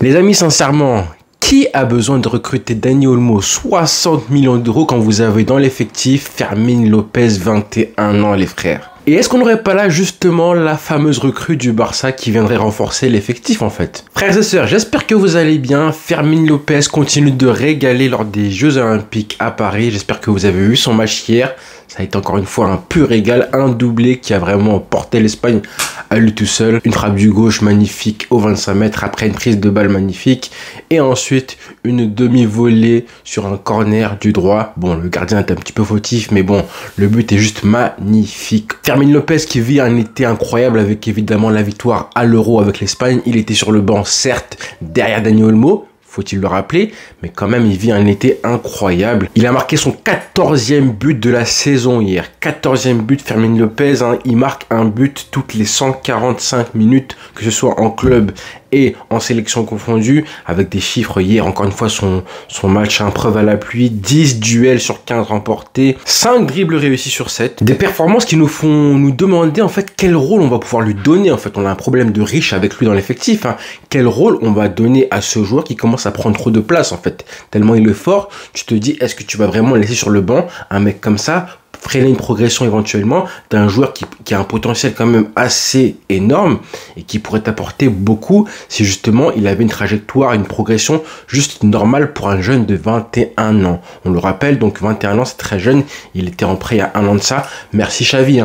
Les amis, sincèrement, qui a besoin de recruter Dani Olmo 60 millions d'euros quand vous avez dans l'effectif Fermín López, 21 ans, les frères? Et est-ce qu'on n'aurait pas là justement la fameuse recrue du Barça qui viendrait renforcer l'effectif en fait? Frères et sœurs, j'espère que vous allez bien. Fermín López continue de régaler lors des Jeux Olympiques à Paris. J'espère que vous avez vu son match hier. Ça a été encore une fois un pur régal, un doublé qui a vraiment porté l'Espagne à lui tout seul. Une frappe du gauche magnifique au 25 mètres après une prise de balle magnifique. Et ensuite, une demi-volée sur un corner du droit. Bon, le gardien est un petit peu fautif, mais bon, le but est juste magnifique. Fermín López qui vit un été incroyable avec évidemment la victoire à l'Euro avec l'Espagne. Il était sur le banc, certes, derrière Dani Olmo. Faut-il le rappeler, mais quand même il vit un été incroyable. Il a marqué son 14e but de la saison hier. 14e but Fermín López, hein. Il marque un but toutes les 145 minutes, que ce soit en club et en sélection confondue, avec des chiffres hier, encore une fois son match, preuve à l'appui, 10 duels sur 15 remportés, 5 dribbles réussis sur 7. Des performances qui nous font nous demander en fait quel rôle on va pouvoir lui donner. En fait, on a un problème de riche avec lui dans l'effectif. Quel rôle on va donner à ce joueur qui commence à prendre trop de place en fait. Tellement il est fort, tu te dis, est-ce que tu vas vraiment laisser sur le banc un mec comme ça, freiner une progression éventuellement d'un joueur qui a un potentiel quand même assez énorme et qui pourrait t'apporter beaucoup si justement il avait une trajectoire, une progression juste normale pour un jeune de 21 ans. On le rappelle, donc 21 ans, c'est très jeune. Il était en prêt il y a un an de ça. Merci Xavi,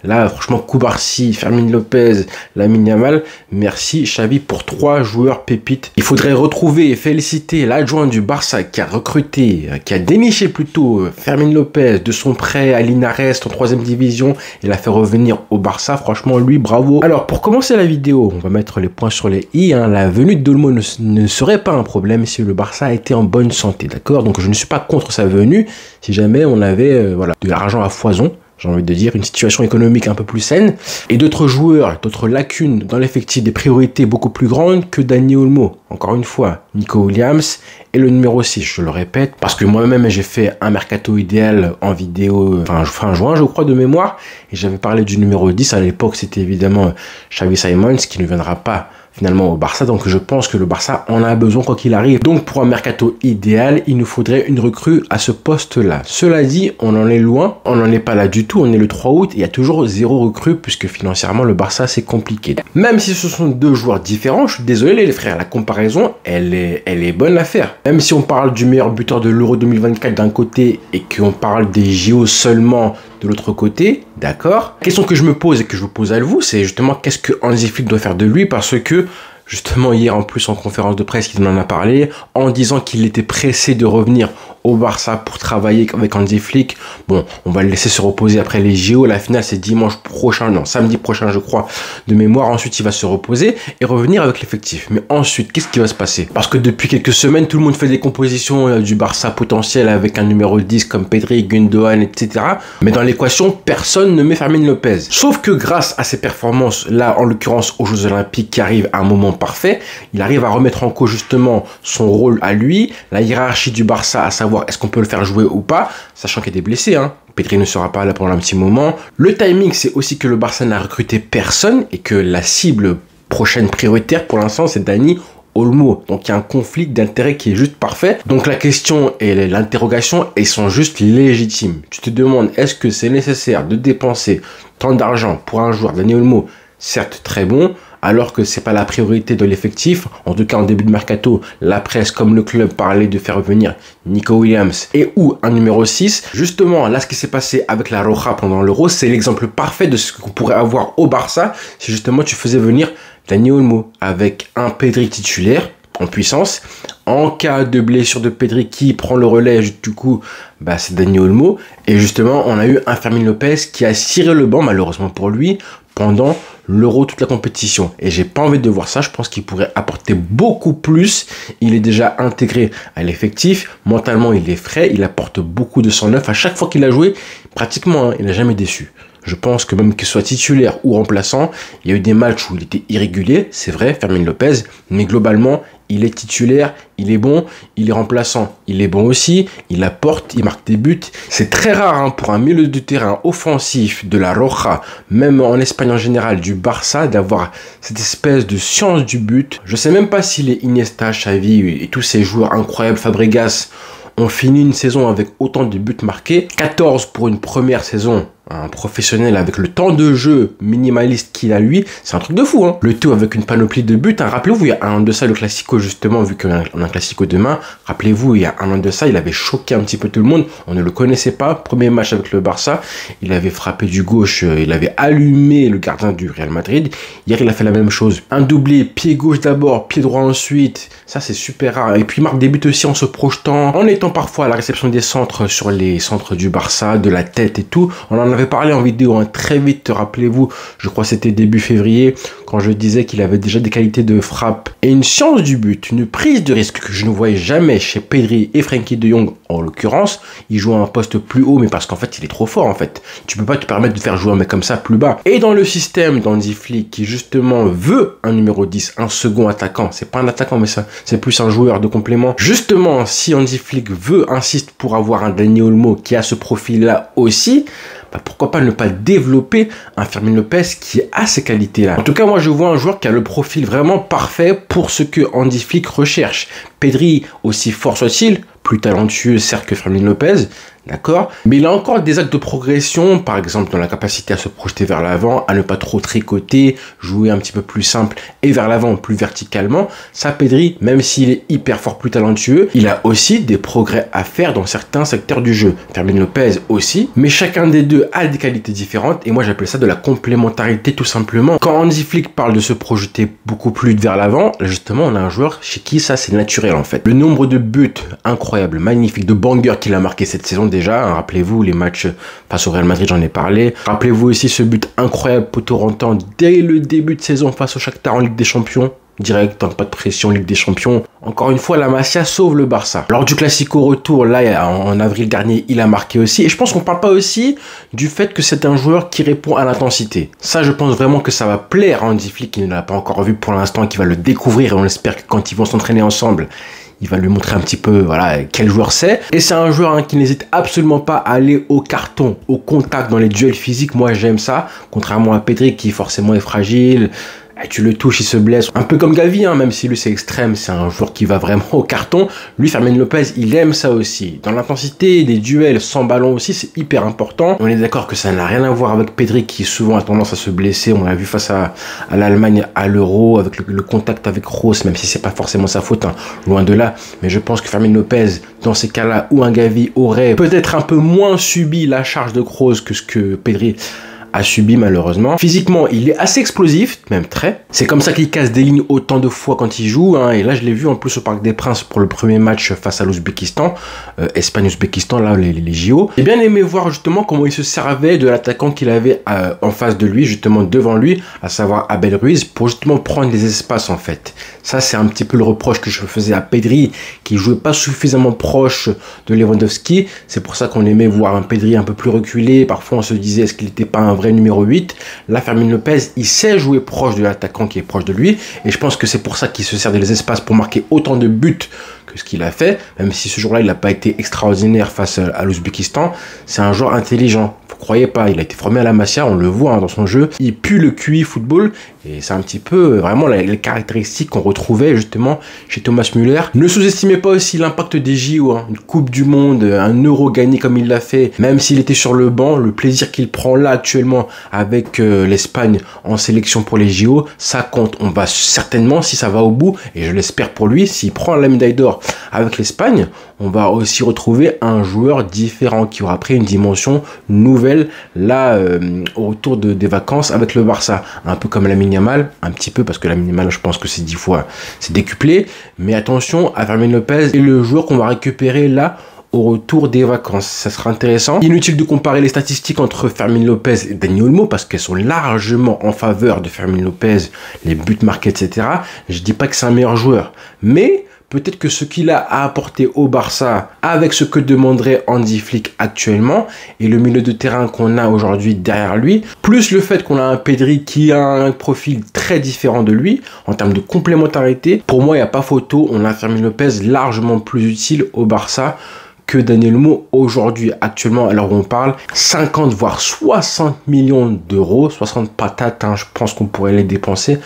Là, franchement, Cubarsí, Fermín López, Lamine Yamal, merci Xavi pour 3 joueurs pépites. Il faudrait retrouver et féliciter l'adjoint du Barça qui a recruté, qui a déniché plutôt Fermín López de son prêt à Linares en 3e division et l'a fait revenir au Barça. Franchement, lui, bravo. Alors, pour commencer la vidéo, on va mettre les points sur les i. La venue d'Olmo ne serait pas un problème si le Barça était en bonne santé, d'accord? Donc, je ne suis pas contre sa venue si jamais on avait voilà, de l'argent à foison. J'ai envie de dire, une situation économique un peu plus saine, et d'autres joueurs, d'autres lacunes dans l'effectif, des priorités beaucoup plus grandes que Dani Olmo. Encore une fois, Nico Williams et le numéro 6, je le répète, parce que moi-même j'ai fait un mercato idéal en vidéo fin juin, je crois, de mémoire, et j'avais parlé du numéro 10, à l'époque c'était évidemment Xavi Simons, qui ne viendra pas finalement au Barça, donc je pense que le Barça en a besoin quoi qu'il arrive. Donc pour un mercato idéal, il nous faudrait une recrue à ce poste-là. Cela dit, on en est loin, on n'en est pas là du tout, on est le 3 août, et il y a toujours 0 recrue, puisque financièrement le Barça c'est compliqué. Même si ce sont 2 joueurs différents, je suis désolé les frères, la comparaison, elle est bonne à faire. Même si on parle du meilleur buteur de l'Euro 2024 d'un côté, et qu'on parle des JO seulement de l'autre côté, d'accord. La question que je me pose et que je vous pose à vous, c'est justement qu'est-ce que Hansi Flick doit faire de lui, parce que justement hier en plus en conférence de presse il en a parlé en disant qu'il était pressé de revenir au Barça pour travailler avec Hansi Flick. Bon, on va le laisser se reposer après les JO. La finale c'est dimanche prochain, non, samedi prochain je crois, de mémoire. Ensuite il va se reposer et revenir avec l'effectif. Mais ensuite, qu'est-ce qui va se passer? Parce que depuis quelques semaines, tout le monde fait des compositions du Barça potentiel avec un numéro 10 comme Pedri, Gundogan, etc. Mais dans l'équation, personne ne met Fermín López. Sauf que grâce à ses performances, là en l'occurrence aux Jeux Olympiques qui arrivent à un moment parfait, il arrive à remettre en cause justement son rôle à lui, la hiérarchie du Barça, à savoir est-ce qu'on peut le faire jouer ou pas, sachant qu'il est blessé, Pedri ne sera pas là pendant un petit moment. Le timing, c'est aussi que le Barça n'a recruté personne et que la cible prochaine prioritaire pour l'instant, c'est Dani Olmo. Donc il y a un conflit d'intérêts qui est juste parfait. Donc la question et l'interrogation, elles sont juste légitimes. Tu te demandes, est-ce que c'est nécessaire de dépenser tant d'argent pour un joueur, Dani Olmo, certes très bon, alors que c'est pas la priorité de l'effectif. En tout cas, en début de mercato, la presse comme le club parlait de faire venir Nico Williams et ou un numéro 6. Justement, là, ce qui s'est passé avec la Roja pendant l'Euro, c'est l'exemple parfait de ce qu'on pourrait avoir au Barça si justement tu faisais venir Dani Olmo avec un Pedri titulaire en puissance. En cas de blessure de Pedri qui prend le relais, du coup, c'est Dani Olmo. Et justement, on a eu un Fermín López qui a ciré le banc, malheureusement pour lui, pendant l'Euro, toute la compétition. Et j'ai pas envie de voir ça. Je pense qu'il pourrait apporter beaucoup plus. Il est déjà intégré à l'effectif. Mentalement, il est frais. Il apporte beaucoup de sang neuf. À chaque fois qu'il a joué, pratiquement, il n'a jamais déçu. Je pense que même qu'il soit titulaire ou remplaçant, il y a eu des matchs où il était irrégulier, c'est vrai, Fermin Lopez, mais globalement, il est titulaire, il est bon, il est remplaçant, il est bon aussi, il apporte, il marque des buts. C'est très rare hein, pour un milieu de terrain offensif de la Roja, même en Espagne en général, du Barça, d'avoir cette espèce de science du but. Je sais même pas si les Iniesta, Xavi et tous ces joueurs incroyables, Fabregas, ont fini une saison avec autant de buts marqués. 14 pour une première saison. Un professionnel avec le temps de jeu minimaliste qu'il a lui, c'est un truc de fou. Hein. Le tout avec une panoplie de buts. Hein. Rappelez-vous, il y a un an de ça, le Classico justement, vu qu'on a un Classico demain. Rappelez-vous, il y a un an de ça, il avait choqué un petit peu tout le monde. On ne le connaissait pas. Premier match avec le Barça, il avait frappé du gauche, il avait allumé le gardien du Real Madrid. Hier, il a fait la même chose. Un doublé, pied gauche d'abord, pied droit ensuite. Ça, c'est super rare. Et puis, il marque des buts aussi en se projetant, en étant parfois à la réception des centres sur les centres du Barça, de la tête et tout. On en avait parlé en vidéo hein, très vite, rappelez-vous, je crois que c'était début février, quand je disais qu'il avait déjà des qualités de frappe et une science du but, une prise de risque que je ne voyais jamais chez Pedri et Frenkie de Jong en l'occurrence. Il joue à un poste plus haut, mais parce qu'en fait, il est trop fort en fait. Tu peux pas te permettre de faire jouer un mec comme ça plus bas. Et dans le système d'Hansi Flick, qui justement veut un numéro 10, un second attaquant, c'est pas un attaquant, mais ça, c'est plus un joueur de complément. Justement, si Hansi Flick insiste pour avoir un Dani Olmo qui a ce profil-là aussi, bah pourquoi pas ne pas développer un Fermin Lopez qui a ces qualités-là. En tout cas, moi, je vois un joueur qui a le profil vraiment parfait pour ce que Hansi Flick recherche. Pedri, aussi fort soit-il, plus talentueux, certes, que Fermin Lopez, d'accord, mais il a encore des actes de progression, par exemple dans la capacité à se projeter vers l'avant, à ne pas trop tricoter, jouer un petit peu plus simple et vers l'avant, plus verticalement. Ça, Pedri, même s'il est hyper fort, plus talentueux, il a aussi des progrès à faire dans certains secteurs du jeu. Fermin Lopez aussi, mais chacun des deux a des qualités différentes et moi j'appelle ça de la complémentarité tout simplement. Quand Hansi Flick parle de se projeter beaucoup plus vers l'avant, justement on a un joueur chez qui ça c'est naturel en fait. Le nombre de buts incroyable, magnifique, de bangers qu'il a marqué cette saison déjà, hein, rappelez-vous les matchs face au Real Madrid, j'en ai parlé. Rappelez-vous aussi ce but incroyable poteau rentant dès le début de saison face au Shakhtar en Ligue des Champions. Direct, pas de pression, Ligue des Champions. Encore une fois, la Masia sauve le Barça. Lors du Classico retour, là, en avril dernier, il a marqué aussi. Et je pense qu'on parle pas aussi du fait que c'est un joueur qui répond à l'intensité. Ça, je pense vraiment que ça va plaire à Hansi Flick, qui ne l'a pas encore vu pour l'instant, qui va le découvrir. Et on espère que quand ils vont s'entraîner ensemble, il va lui montrer un petit peu voilà quel joueur c'est. Et c'est un joueur hein, qui n'hésite absolument pas à aller au carton, au contact, dans les duels physiques. Moi, j'aime ça. Contrairement à Pedri, qui forcément est fragile. Tu le touches, il se blesse. Un peu comme Gavi, hein, même si lui c'est extrême, c'est un joueur qui va vraiment au carton. Lui, Fermin Lopez, il aime ça aussi. Dans l'intensité des duels sans ballon aussi, c'est hyper important. On est d'accord que ça n'a rien à voir avec Pedri qui souvent a tendance à se blesser. On l'a vu face à l'Allemagne à l'Euro avec le contact avec Rose, même si c'est pas forcément sa faute, hein, loin de là. Mais je pense que Fermin Lopez, dans ces cas-là où un Gavi aurait peut-être un peu moins subi la charge de Kroos que ce que Pedri a subi malheureusement. Physiquement, il est assez explosif, même très. C'est comme ça qu'il casse des lignes autant de fois quand il joue. Hein. Et là, je l'ai vu en plus au Parc des Princes pour le premier match face à l'Ouzbékistan. Espagne-Ouzbékistan, là, les JO. J'ai bien aimé voir justement comment il se servait de l'attaquant qu'il avait en face de lui, justement devant lui, à savoir Abel Ruiz, pour justement prendre des espaces en fait. Ça, c'est un petit peu le reproche que je faisais à Pedri, qui jouait pas suffisamment proche de Lewandowski. C'est pour ça qu'on aimait voir un Pedri un peu plus reculé. Parfois, on se disait, est-ce qu'il n'était pas un vrai numéro 8. Là, Fermin Lopez, il sait jouer proche de l'attaquant qui est proche de lui. Et je pense que c'est pour ça qu'il se sert des espaces pour marquer autant de buts que ce qu'il a fait. Même si ce jour-là, il n'a pas été extraordinaire face à l'Ouzbékistan. C'est un joueur intelligent. Vous croyez pas, il a été formé à la Masia, on le voit hein, dans son jeu. Il pue le QI football. Et c'est un petit peu vraiment les caractéristiques qu'on retrouvait justement chez Thomas Müller. Ne sous-estimez pas aussi l'impact des JO, hein. Une Coupe du Monde, un Euro gagné comme il l'a fait, même s'il était sur le banc, le plaisir qu'il prend là actuellement avec l'Espagne en sélection pour les JO, ça compte. On va certainement, si ça va au bout, et je l'espère pour lui, s'il prend la médaille d'or avec l'Espagne, on va aussi retrouver un joueur différent qui aura pris une dimension nouvelle là au retour des vacances avec le Barça. Un peu comme Lamine Yamal, un petit peu parce que Lamine Yamal je pense que c'est 10 fois, c'est décuplé. Mais attention à Fermin Lopez et le joueur qu'on va récupérer là au retour des vacances. Ça sera intéressant. Inutile de comparer les statistiques entre Fermin Lopez et Dani Olmo parce qu'elles sont largement en faveur de Fermin Lopez, les buts marqués, etc. Je dis pas que c'est un meilleur joueur, mais peut-être que ce qu'il a à apporter au Barça avec ce que demanderait Hansi Flick actuellement et le milieu de terrain qu'on a aujourd'hui derrière lui, plus le fait qu'on a un Pedri qui a un profil très différent de lui en termes de complémentarité, pour moi il n'y a pas photo, on a Fermin Lopez largement plus utile au Barça que Dani Olmo aujourd'hui, actuellement, à l'heure où on parle, 50 voire 60 millions d'euros, 60 patates, je pense qu'on pourrait les dépenser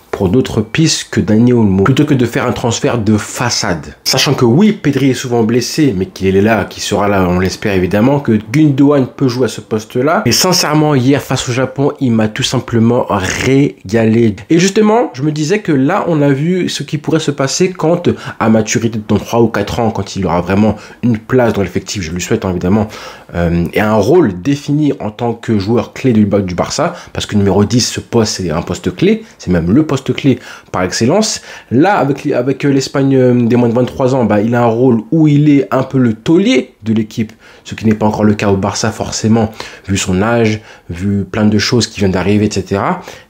pour d'autres pistes que Dani Olmo, plutôt que de faire un transfert de façade. Sachant que oui, Pedri est souvent blessé, mais qu'il est là, qu'il sera là, on l'espère évidemment, que Gundogan peut jouer à ce poste-là. Mais sincèrement, hier, face au Japon, il m'a tout simplement régalé. Et justement, je me disais que là, on a vu ce qui pourrait se passer quand, à maturité dans 3 ou 4 ans, quand il aura vraiment une place dans l'effectif, je lui souhaite évidemment, et un rôle défini en tant que joueur clé du Barça, parce que numéro 10, ce poste, c'est un poste clé, c'est même le poste clé par excellence. Là, avec l'Espagne des moins de 23 ans, il a un rôle où il est un peu le taulier de l'équipe, ce qui n'est pas encore le cas au Barça forcément, vu son âge, vu plein de choses qui viennent d'arriver, etc.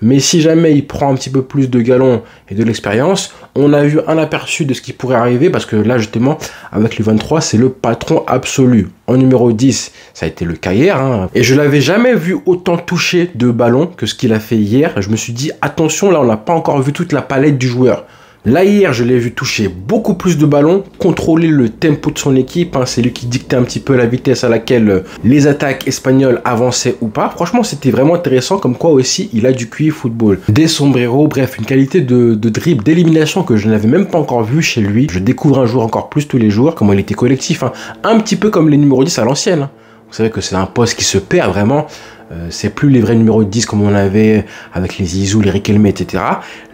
Mais si jamais il prend un petit peu plus de galons et de l'expérience, on a vu un aperçu de ce qui pourrait arriver, parce que là, justement, avec le 23, c'est le patron absolu. En numéro 10, ça a été le cas hier, et je l'avais jamais vu autant toucher de ballons que ce qu'il a fait hier. Je me suis dit, attention, là, on n'a pas encore vu toute la palette du joueur. Là, hier, je l'ai vu toucher beaucoup plus de ballons, contrôler le tempo de son équipe. C'est lui qui dictait un petit peu la vitesse à laquelle les attaques espagnoles avançaient ou pas. Franchement, c'était vraiment intéressant, comme quoi aussi, il a du QI football. Des sombreros, bref, une qualité de dribble, d'élimination que je n'avais même pas encore vu chez lui. Je découvre un joueur encore plus tous les jours, comment il était collectif. Un petit peu comme les numéros 10 à l'ancienne. Vous savez que c'est un poste qui se perd vraiment. C'est plus les vrais numéros 10 comme on avait avec les Zizou, les Riquelme, etc.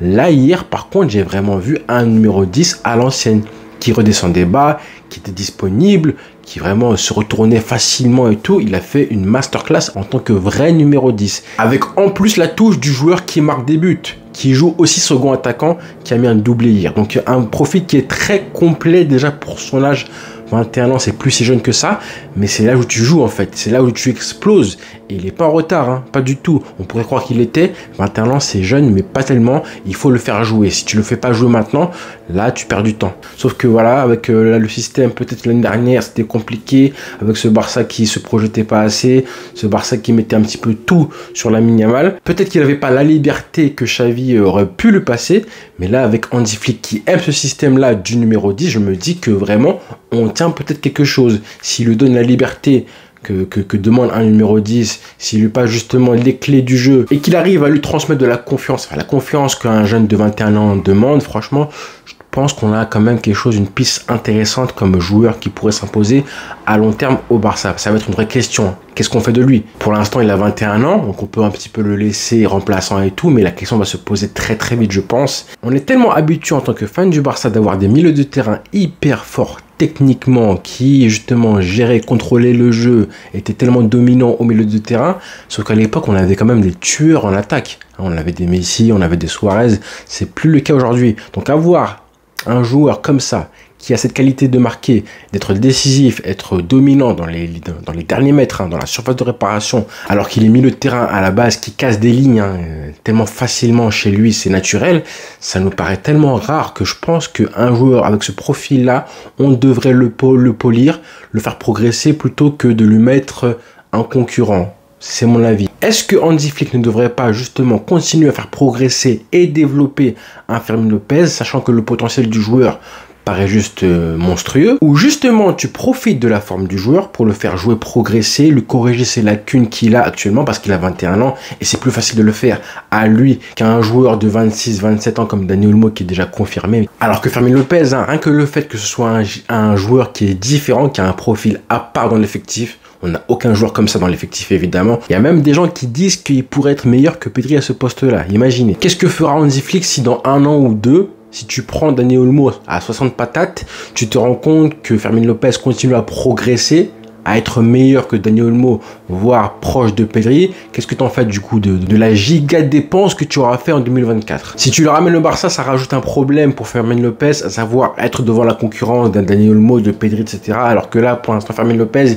Là, hier, par contre, j'ai vraiment vu un numéro 10 à l'ancienne, qui redescendait bas, qui était disponible, qui vraiment se retournait facilement et tout. Il a fait une masterclass en tant que vrai numéro 10. Avec en plus la touche du joueur qui marque des buts, qui joue aussi second attaquant, qui a mis un doublé hier. Donc un profil qui est très complet déjà pour son âge. 21 ans, c'est plus si jeune que ça, mais c'est là où tu joues en fait, c'est là où tu exploses. Et il n'est pas en retard, pas du tout. On pourrait croire qu'il était. 21 ans, c'est jeune, mais pas tellement. Il faut le faire jouer. Si tu le fais pas jouer maintenant, là, tu perds du temps. Sauf que voilà, avec le système, peut-être l'année dernière, c'était compliqué. Avec ce Barça qui se projetait pas assez, ce Barça qui mettait un petit peu tout sur Lamine Yamal. Peut-être qu'il n'avait pas la liberté que Xavi aurait pu le passer, mais là, avec Hansi Flick qui aime ce système-là du numéro 10, je me dis que vraiment, on tient peut-être quelque chose. S'il lui donne la liberté que demande un numéro 10, s'il lui passe justement les clés du jeu et qu'il arrive à lui transmettre de la confiance, la confiance qu'un jeune de 21 ans demande, franchement, je pense qu'on a quand même quelque chose, une piste intéressante comme joueur qui pourrait s'imposer à long terme au Barça. Ça va être une vraie question. Qu'est-ce qu'on fait de lui? Pour l'instant, il a 21 ans, donc on peut un petit peu le laisser remplaçant et tout, mais la question va se poser très très vite, je pense. On est tellement habitué en tant que fan du Barça d'avoir des milieux de terrain hyper forts techniquement, qui justement gérait, contrôlait le jeu, était tellement dominant au milieu de terrain, sauf qu'à l'époque, on avait quand même des tueurs en attaque. On avait des Messi, on avait des Suarez, c'est plus le cas aujourd'hui. Donc avoir un joueur comme ça, qui a cette qualité de marquer, d'être décisif, être dominant dans les derniers mètres, dans la surface de réparation, alors qu'il est milieu de terrain à la base, qui casse des lignes tellement facilement chez lui, c'est naturel, ça nous paraît tellement rare que je pense qu'un joueur avec ce profil-là, on devrait le polir, le faire progresser plutôt que de lui mettre un concurrent. C'est mon avis. Est-ce que Hansi Flick ne devrait pas justement continuer à faire progresser et développer un Fermin Lopez, sachant que le potentiel du joueur paraît juste monstrueux, ou justement tu profites de la forme du joueur pour le faire jouer, progresser, lui corriger ses lacunes qu'il a actuellement parce qu'il a 21 ans et c'est plus facile de le faire à lui qu'à un joueur de 26-27 ans comme Dani Olmo qui est déjà confirmé. Alors que Fermin Lopez, rien que le fait que ce soit un joueur qui est différent, qui a un profil à part dans l'effectif, on n'a aucun joueur comme ça dans l'effectif évidemment. Il y a même des gens qui disent qu'il pourrait être meilleur que Pedri à ce poste-là. Imaginez. Qu'est-ce que fera Hansi Flick si dans 1 an ou 2, si tu prends Dani Olmo à 60 patates, tu te rends compte que Fermin Lopez continue à progresser, à être meilleur que Dani Olmo, voire proche de Pedri, qu'est-ce que tu en fais du coup de la giga dépense que tu auras fait en 2024? Si tu le ramènes le Barça, ça rajoute un problème pour Fermin Lopez, à savoir être devant la concurrence d'un Dani Olmo, de Pedri, etc. Alors que là, pour l'instant, Fermin Lopez,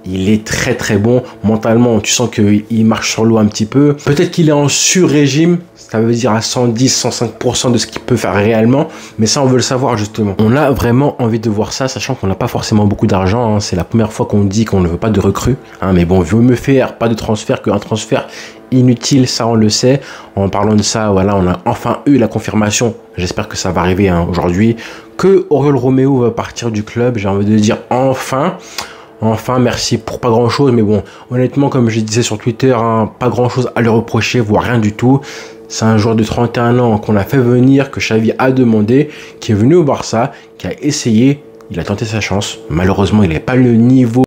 il est très très bon mentalement, tu sens qu'il marche sur l'eau un petit peu. Peut-être qu'il est en sur-régime, Ça veut dire à 110, 105% de ce qu'il peut faire réellement. Mais ça, on veut le savoir justement. On a vraiment envie de voir ça, sachant qu'on n'a pas forcément beaucoup d'argent. Hein. C'est la première fois qu'on dit qu'on ne veut pas de recrues. Hein. Mais bon, vaut mieux faire pas de transfert qu'un transfert inutile, ça on le sait. En parlant de ça, voilà, on a enfin eu la confirmation, j'espère que ça va arriver hein, aujourd'hui, que Oriol Romeu va partir du club. J'ai envie de dire enfin, merci pour pas grand chose, mais bon, honnêtement, comme je disais sur Twitter, hein, pas grand chose à lui reprocher, voire rien du tout. C'est un joueur de 31 ans qu'on a fait venir, que Xavi a demandé, qui est venu au Barça, qui a essayé, il a tenté sa chance. Malheureusement, il n'avait pas le niveau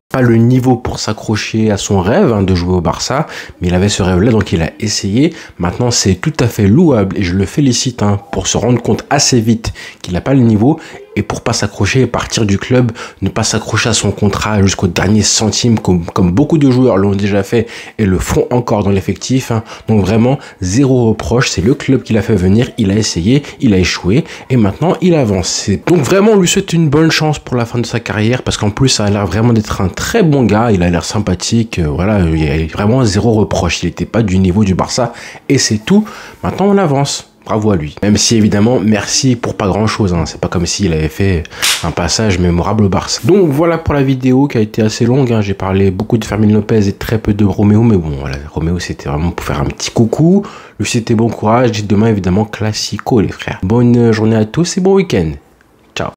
pour s'accrocher à son rêve hein, de jouer au Barça, mais il avait ce rêve-là, donc il a essayé. Maintenant, c'est tout à fait louable et je le félicite hein, pour se rendre compte assez vite qu'il n'a pas le niveau et pour pas s'accrocher et partir du club, ne pas s'accrocher à son contrat jusqu'au dernier centime, comme beaucoup de joueurs l'ont déjà fait et le font encore dans l'effectif. Hein. Donc vraiment, zéro reproche, c'est le club qui l'a fait venir, il a essayé, il a échoué et maintenant il avance. Donc vraiment, on lui souhaite une bonne chance pour la fin de sa carrière parce qu'en plus, ça a l'air vraiment d'être un très bon gars, il a l'air sympathique, voilà, il y a vraiment zéro reproche, il n'était pas du niveau du Barça et c'est tout. Maintenant, on avance. Bravo à lui. Même si évidemment, merci pour pas grand chose. Hein. C'est pas comme s'il avait fait un passage mémorable au Barça. Donc voilà pour la vidéo qui a été assez longue. Hein. J'ai parlé beaucoup de Fermin Lopez et très peu de Romeu. Mais bon, voilà, Romeu c'était vraiment pour faire un petit coucou. Lui c'était bon courage. Et demain évidemment, classico les frères. Bonne journée à tous et bon week-end.